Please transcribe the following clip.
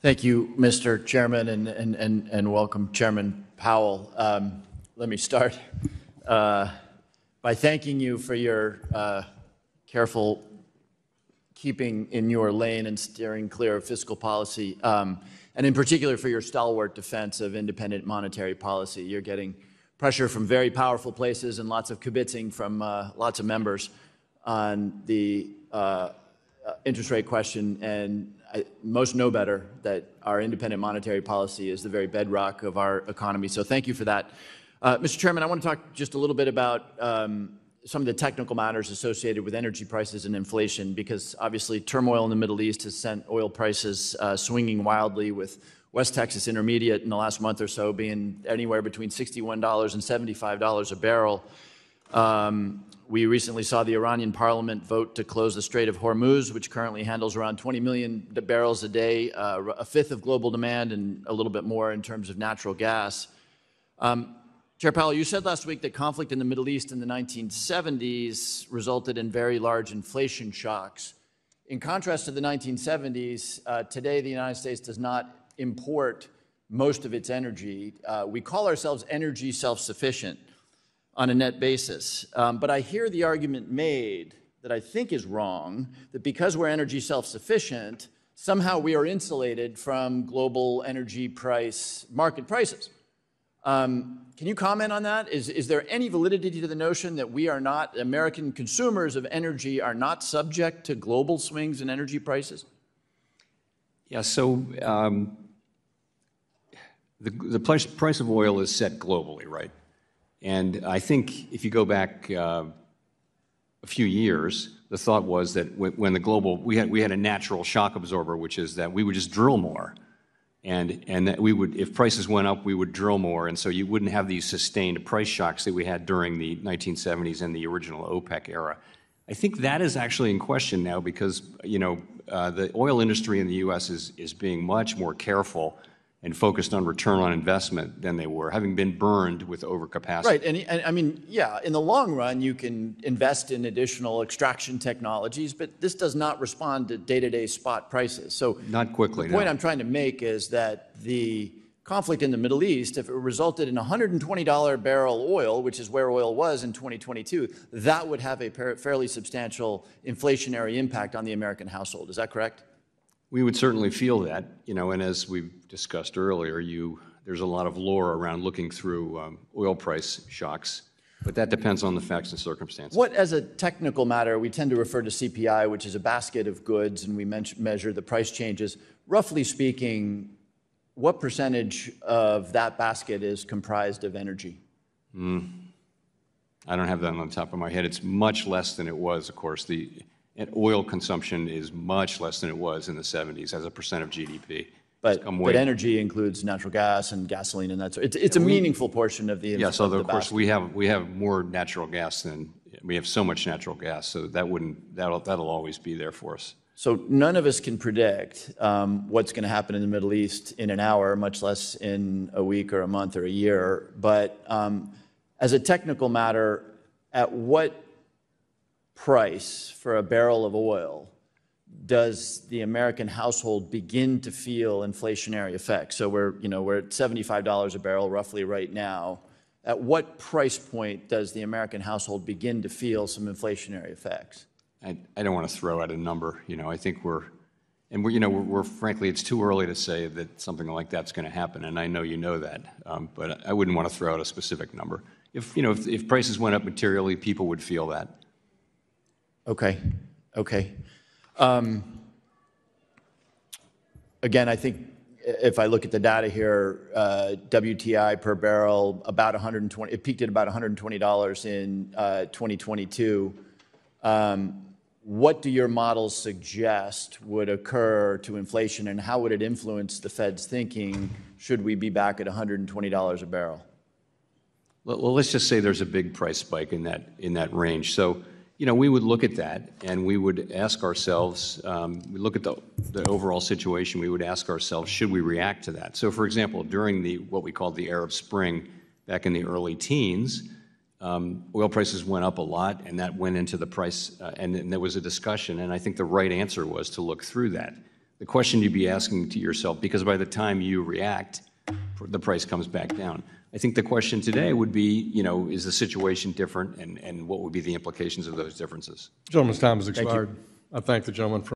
Thank you, Mr. Chairman, and welcome, Chairman Powell. Let me start by thanking you for your careful keeping in your lane and steering clear of fiscal policy, and in particular for your stalwart defense of independent monetary policy. You're getting pressure from very powerful places and lots of kibitzing from lots of members on the interest rate question, and most know better that our independent monetary policy is the very bedrock of our economy. So thank you for that. Mr. Chairman, I want to talk just a little bit about some of the technical matters associated with energy prices and inflation, because obviously turmoil in the Middle East has sent oil prices swinging wildly, with West Texas Intermediate in the last month or so being anywhere between $61 and $75 a barrel. We recently saw the Iranian parliament vote to close the Strait of Hormuz, which currently handles around 20 million barrels a day, a fifth of global demand and a little bit more in terms of natural gas. Chair Powell, you said last week that conflict in the Middle East in the 1970s resulted in very large inflation shocks. In contrast to the 1970s, today the United States does not import most of its energy. We call ourselves energy self-sufficient on a net basis. But I hear the argument made that I think is wrong, that because we're energy self-sufficient, somehow we are insulated from global energy market prices. Can you comment on that? Is there any validity to the notion that we are not, American consumers of energy are not subject to global swings in energy prices? Yeah, so the price of oil is set globally, right? And I think if you go back a few years, the thought was that when we had a natural shock absorber, which is that we would just drill more, and that we would, if prices went up, we would drill more, and so you wouldn't have these sustained price shocks that we had during the 1970s and the original OPEC era. I think that is actually in question now because the oil industry in the U.S. is being much more careful and focused on return on investment than they were, having been burned with overcapacity. Right, and I mean, yeah, in the long run, you can invest in additional extraction technologies, but this does not respond to day-to-day spot prices. So not quickly, the point I'm trying to make is that the conflict in the Middle East, if it resulted in $120 barrel oil, which is where oil was in 2022, that would have a fairly substantial inflationary impact on the American household. Is that correct? We would certainly feel that, and as we've discussed earlier, there's a lot of lore around looking through oil price shocks, but that depends on the facts and circumstances. What, as a technical matter, we tend to refer to CPI, which is a basket of goods, and we measure the price changes. Roughly speaking, what percentage of that basket is comprised of energy? I don't have that on the top of my head. It's much less than it was, of course. And oil consumption is much less than it was in the 70s as a percent of GDP. But energy includes natural gas and gasoline, and that's it's a meaningful portion of the yes. Although of course we have more natural gas than we have so much natural gas, so that'll always be there for us. So none of us can predict what's going to happen in the Middle East in an hour, much less in a week or a month or a year. But as a technical matter, at what price for a barrel of oil does the American household begin to feel inflationary effects? So we're at $75 a barrel roughly right now. At what price point does the American household begin to feel some inflationary effects? I don't want to throw out a number. I think we're frankly, it's too early to say that something like that's going to happen, and I know you know that, but I wouldn't want to throw out a specific number. If prices went up materially, people would feel that. Okay. Again, I think if I look at the data here, WTI per barrel about $120. It peaked at about $120 in 2022. What do your models suggest would occur to inflation, and how would it influence the Fed's thinking should we be back at $120 a barrel? Well, let's just say there's a big price spike in that range. So, we would look at that and we would ask ourselves, we look at the overall situation, we would ask ourselves, should we react to that? So, for example, during what we called the Arab Spring back in the early teens, oil prices went up a lot, and that went into the price, and there was a discussion, and I think the right answer was to look through that. the question you'd be asking to yourself, because by the time you react, the price comes back down. I think the question today would be, is the situation different, and what would be the implications of those differences? Gentleman's time has expired. I thank the gentleman for